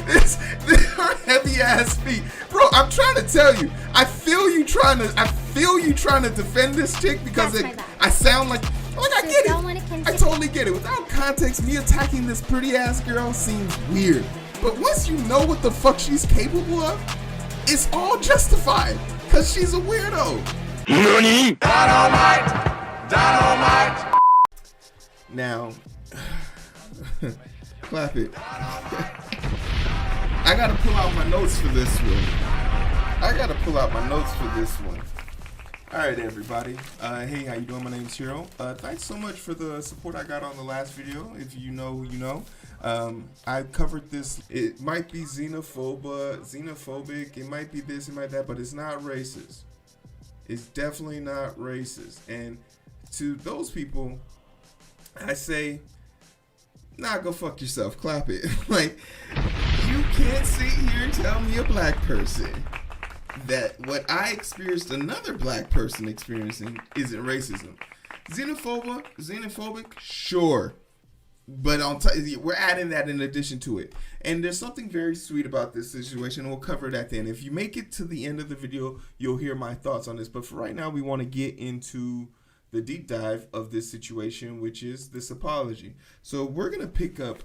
This are heavy ass feet, bro. I'm trying to tell you. I feel you trying to defend this chick because I sound like I get it. I totally get it. Without context, me attacking this pretty ass girl seems weird. But once you know what the fuck she's capable of, it's all justified because she's a weirdo. NANI? Dynamite. Now, clap it. I gotta pull out my notes for this one. Alright, everybody. Hey, how you doing? My name's Heero. Thanks so much for the support I got on the last video. If you know, you know. I covered this. It might be xenophobic. It might be this, it might that, but it's not racist. It's definitely not racist. And to those people, I say, nah, go fuck yourself. Clap it. Like, you can't sit here and tell me, a black person, that what I experienced another black person experiencing isn't racism. Xenophobic, sure. But we're adding that in addition to it. And there's something very sweet about this situation. We'll cover that then. If you make it to the end of the video, you'll hear my thoughts on this. But for right now, we want to get into the deep dive of this situation, which is this apology. So we're going to pick up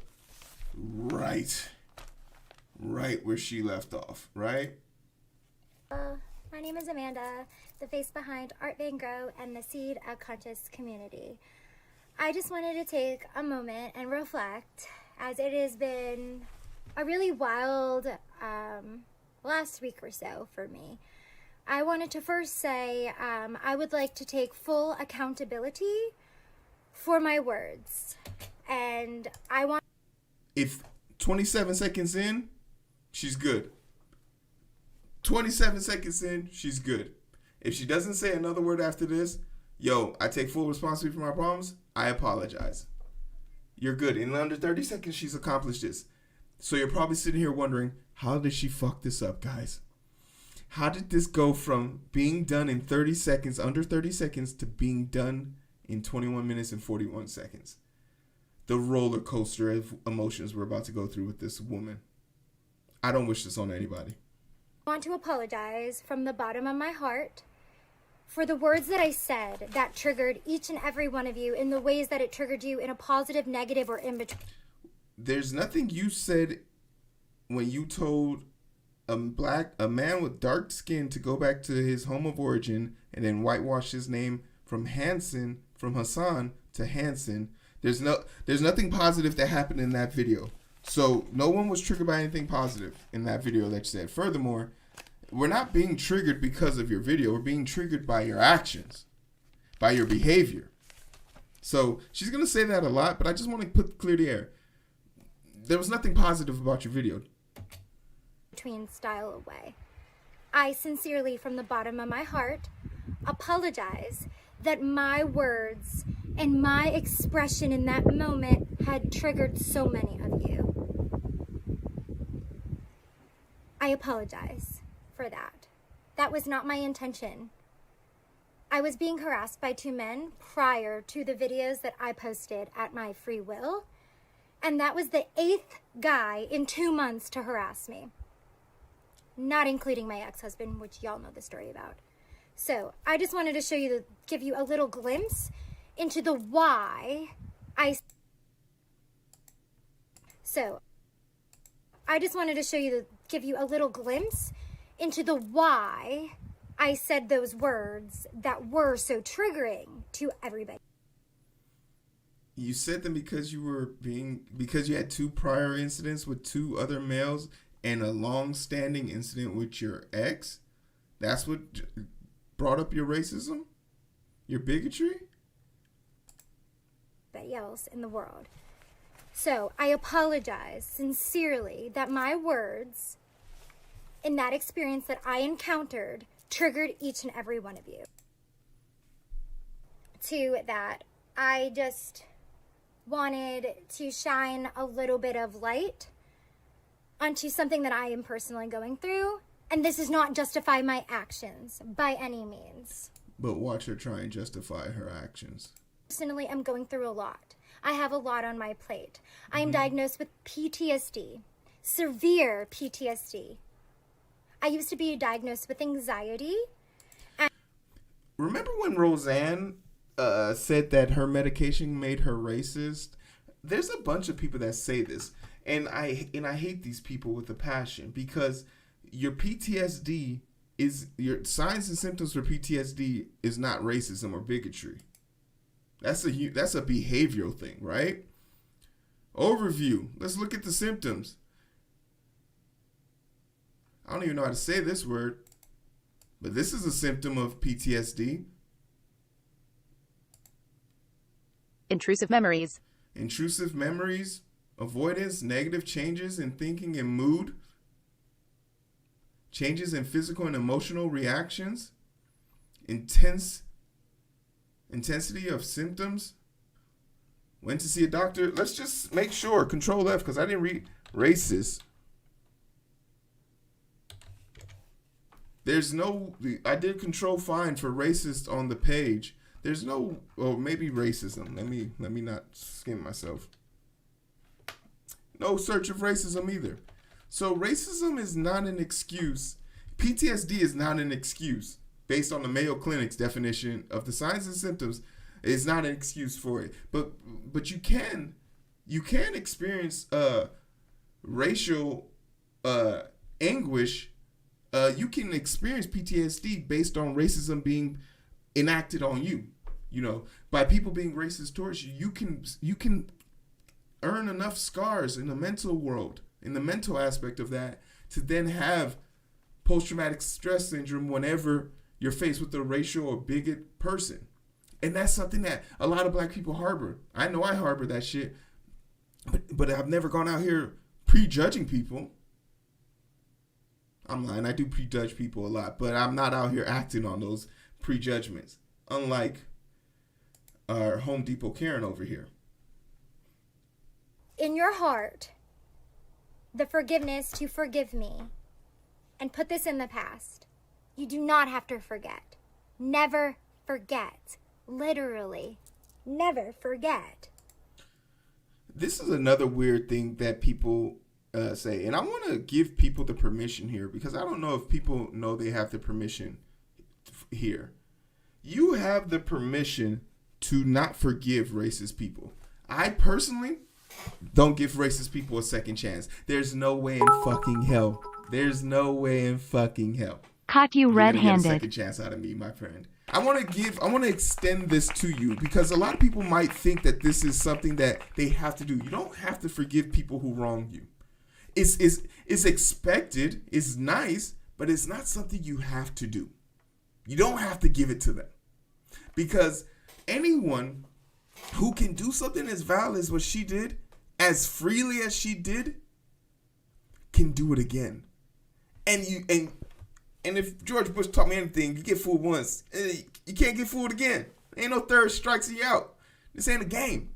right where she left off, right? My name is Amanda, the face behind Art Van Grow and the seed of conscious community. I just wanted to take a moment and reflect, as it has been a really wild last week or so for me. I wanted to first say I would like to take full accountability for my words. And I want... If 27 seconds in, she's good. 27 seconds in, she's good. If she doesn't say another word after this, yo, I take full responsibility for my problems. I apologize. You're good. In under 30 seconds, she's accomplished this. So you're probably sitting here wondering, how did she fuck this up, guys? How did this go from being done in 30 seconds, under 30 seconds, to being done in 21 minutes and 41 seconds? The roller coaster of emotions we're about to go through with this woman. I don't wish this on anybody. I want to apologize from the bottom of my heart for the words that I said that triggered each and every one of you in the ways that it triggered you in a positive, negative, or in between. There's nothing you said when you told a man with dark skin to go back to his home of origin and then whitewash his name from Hassan to Hansen. There's nothing positive that happened in that video. So no one was triggered by anything positive in that video that you said. Furthermore, we're not being triggered because of your video. We're being triggered by your actions, by your behavior. So she's going to say that a lot, but I just want to clear the air. There was nothing positive about your video. Between style away. I sincerely, from the bottom of my heart, apologize that my words and my expression in that moment had triggered so many of you. I apologize for that. That was not my intention. I was being harassed by two men prior to the videos that I posted at my free will, and that was the 8th guy in 2 months to harass me. Not including my ex-husband, which y'all know the story about. So I just wanted to give you a little glimpse into the why I said those words that were so triggering to everybody. You said them because you had 2 prior incidents with 2 other males and a long-standing incident with your ex? That's what brought up your racism? Your bigotry? Anybody else in the world. So I apologize sincerely that my words in that experience that I encountered triggered each and every one of you. To that, I just wanted to shine a little bit of light onto something that I am personally going through. And this does not justify my actions by any means. But watch her try and justify her actions. Personally, I'm going through a lot. I have a lot on my plate. I am diagnosed with PTSD. severe PTSD. I used to be diagnosed with anxiety. Remember when Roseanne said that her medication made her racist? There's a bunch of people that say this, and I hate these people with a passion, because your PTSD is, your signs and symptoms for PTSD is not racism or bigotry. That's a behavioral thing, right? Overview. Let's look at the symptoms. I don't even know how to say this word, but this is a symptom of PTSD. Intrusive memories. Intrusive memories, avoidance, negative changes in thinking and mood, changes in physical and emotional reactions, intensity of symptoms, when to see a doctor. Let's just make sure, Control F, because I didn't read racist. There's no, I did Control Find for racist on the page. There's no, or maybe racism. Let me not skim myself. No search of racism either. So racism is not an excuse. PTSD is not an excuse based on the Mayo Clinic's definition of the signs and symptoms. It's not an excuse for it. But you can experience racial anguish. You can experience PTSD based on racism being enacted on you, by people being racist towards you. You can earn enough scars in the mental world, in the mental aspect of that, to then have post-traumatic stress syndrome whenever you're faced with a racial or bigot person. And that's something that a lot of black people harbor. I know I harbor that shit, but I've never gone out here prejudging people. I'm lying. I do prejudge people a lot, but I'm not out here acting on those prejudgments, unlike our Home Depot Karen over here. In your heart, the forgiveness to forgive me and put this in the past. You do not have to forget. Never forget. Literally, never forget. This is another weird thing that people say, and I want to give people the permission here, because I don't know if people know they have the permission here. You have the permission to not forgive racist people. I personally don't give racist people a second chance. There's no way in fucking hell. There's no way in fucking hell. Caught you red-handed. Get a second chance out of me, my friend. I want to extend this to you, because a lot of people might think that this is something that they have to do. You don't have to forgive people who wronged you. It's expected, it's nice, but it's not something you have to do. You don't have to give it to them, because anyone who can do something as valid as what she did, as freely as she did, can do it again. And if George Bush taught me anything, you get fooled once, you can't get fooled again. Ain't no third strikes you out. This ain't a game.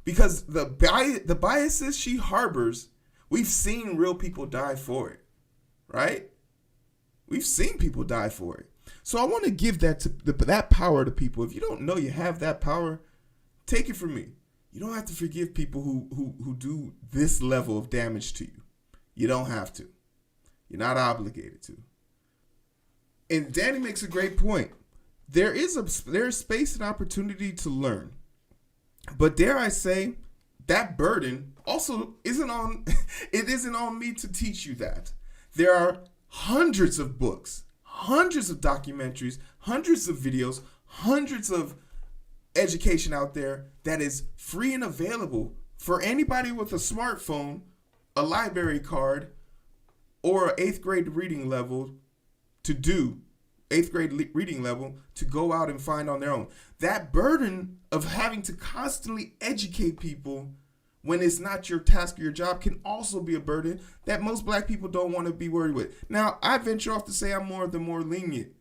Because the biases she harbors, we've seen real people die for it, right? We've seen people die for it. So I want to give that power to people. If you don't know you have that power, take it from me. You don't have to forgive people who do this level of damage to you. You don't have to. You're not obligated to. And Danny makes a great point. There is space and opportunity to learn. But dare I say, that burden also isn't on me to teach you that. There are hundreds of books, hundreds of documentaries, hundreds of videos, hundreds of education out there that is free and available for anybody with a smartphone, a library card, or an 8th grade reading level to go out and find on their own. That burden of having to constantly educate people when it's not your task or your job can also be a burden that most black people don't want to be worried with. Now, I venture off to say I'm more lenient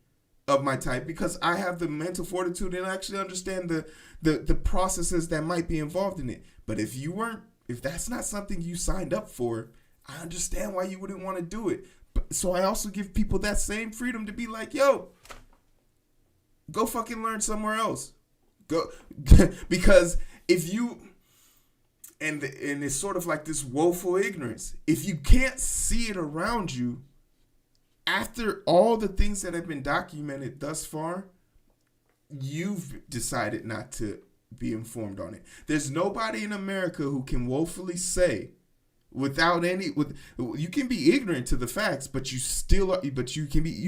of my type, because I have the mental fortitude and actually understand the processes that might be involved in it. But if that's not something you signed up for, I understand why you wouldn't want to do it. So I also give people that same freedom to be like, yo, go fucking learn somewhere else. Go, because if you, and it's sort of like this woeful ignorance. If you can't see it around you, after all the things that have been documented thus far, you've decided not to be informed on it. There's nobody in America who can woefully say, you can be ignorant to the facts, but you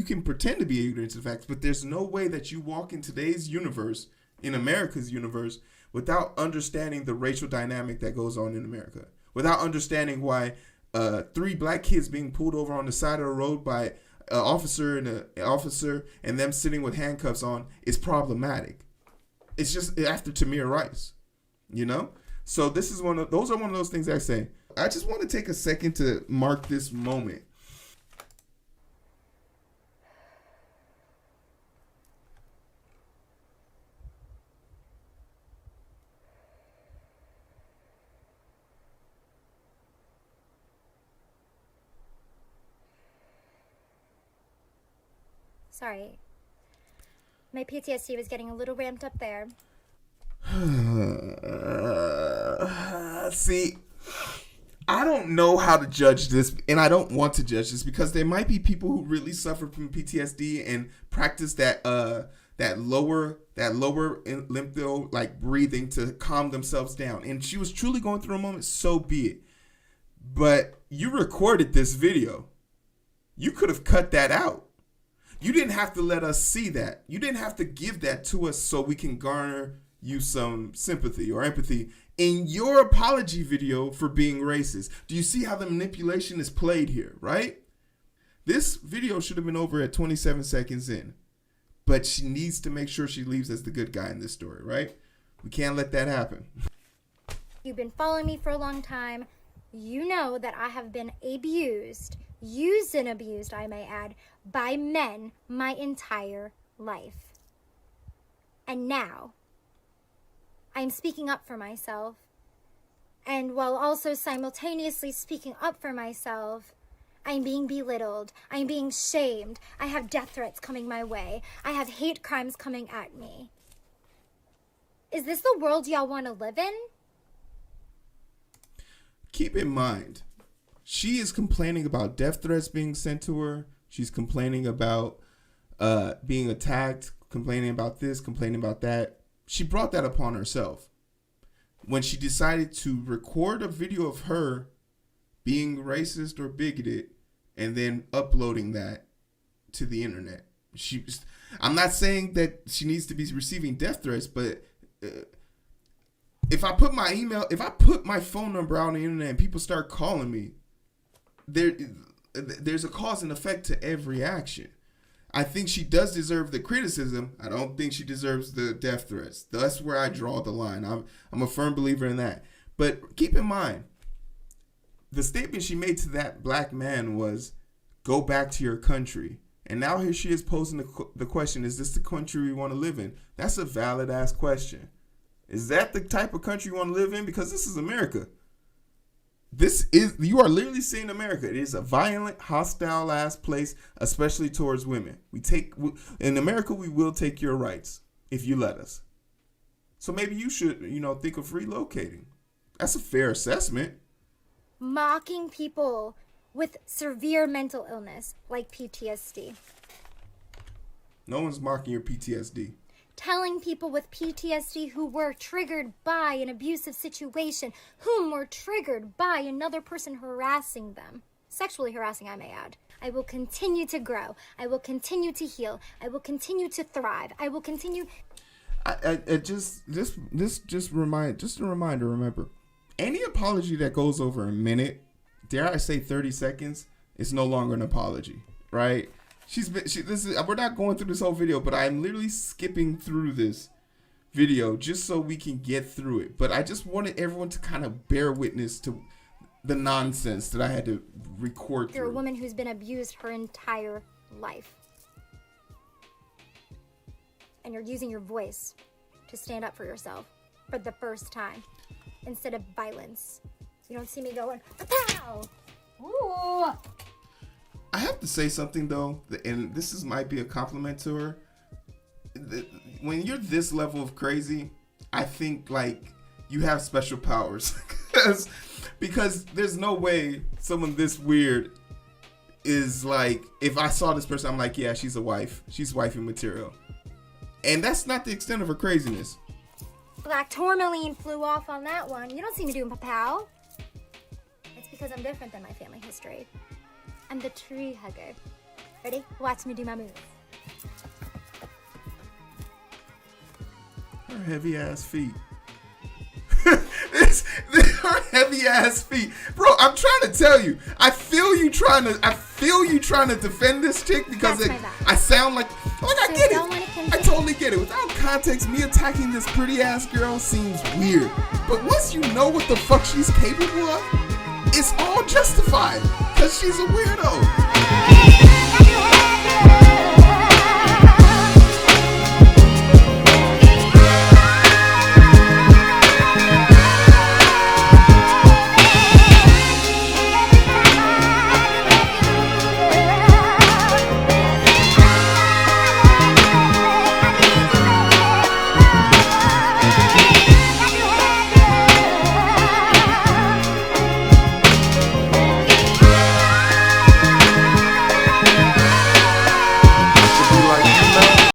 can pretend to be ignorant to the facts, but there's no way that you walk in today's universe, in America's universe, without understanding the racial dynamic that goes on in America, without understanding why 3 black kids being pulled over on the side of the road by an officer and them sitting with handcuffs on is problematic. It's just after Tamir Rice, So those are one of those things I say. I just want to take a second to mark this moment. Sorry. My PTSD was getting a little ramped up there. See, I don't know how to judge this, and I don't want to judge this, because there might be people who really suffer from PTSD and practice that lower lympho, like breathing, to calm themselves down. And she was truly going through a moment, so be it. But you recorded this video. You could have cut that out. You didn't have to let us see that. You didn't have to give that to us so we can garner you some sympathy or empathy in your apology video for being racist. Do you see how the manipulation is played here, right? This video should have been over at 27 seconds in, but she needs to make sure she leaves as the good guy in this story, right? We can't let that happen. You've been following me for a long time. You know that I have been abused, used and abused, I may add, by men my entire life. And now, I'm speaking up for myself. And while also simultaneously speaking up for myself, I'm being belittled. I'm being shamed. I have death threats coming my way. I have hate crimes coming at me. Is this the world y'all want to live in? Keep in mind, she is complaining about death threats being sent to her. She's complaining about being attacked, complaining about this, complaining about that. She brought that upon herself when she decided to record a video of her being racist or bigoted and then uploading that to the internet. I'm not saying that she needs to be receiving death threats, but if I put my phone number out on the internet and people start calling me, there's a cause and effect to every action. I think she does deserve the criticism. I don't think she deserves the death threats. That's where I draw the line. I'm a firm believer in that. But keep in mind, the statement she made to that black man was, go back to your country. And now here she is posing the question, is this the country we want to live in? That's a valid ass question. Is that the type of country you want to live in? Because this is America. You are literally seeing America. It is a violent, hostile ass place, especially towards women. In America, we will take your rights if you let us. So maybe you should, think of relocating. That's a fair assessment. Mocking people with severe mental illness like PTSD. No one's mocking your PTSD. Telling people with PTSD who were triggered by an abusive situation, whom were triggered by another person harassing them. Sexually harassing, I may add. I will continue to grow. I will continue to heal. I will continue to thrive. I will continue. Just a reminder, remember, any apology that goes over a minute, dare I say 30 seconds, is no longer an apology, right? We're not going through this whole video, but I'm literally skipping through this video just so we can get through it. But I just wanted everyone to kind of bear witness to the nonsense that I had to record through. You're a woman who's been abused her entire life. And you're using your voice to stand up for yourself for the first time instead of violence. You don't see me going, pow! Ooh! I have to say something though, and this might be a compliment to her. When you're this level of crazy, I think like you have special powers. because there's no way someone this weird is like, if I saw this person, I'm like, yeah, she's a wife. She's wifey material. And that's not the extent of her craziness. Black tourmaline flew off on that one. You don't see me doing papow. It's because I'm different than my family history. I'm the tree hugger. Ready? Watch me do my moves. Her heavy ass feet. Her heavy ass feet, bro. I'm trying to tell you. I feel you trying to defend this chick because I sound like I get it. I totally get it. Without context, me attacking this pretty ass girl seems weird. But once you know what the fuck she's capable of, it's all justified because she's a weirdo.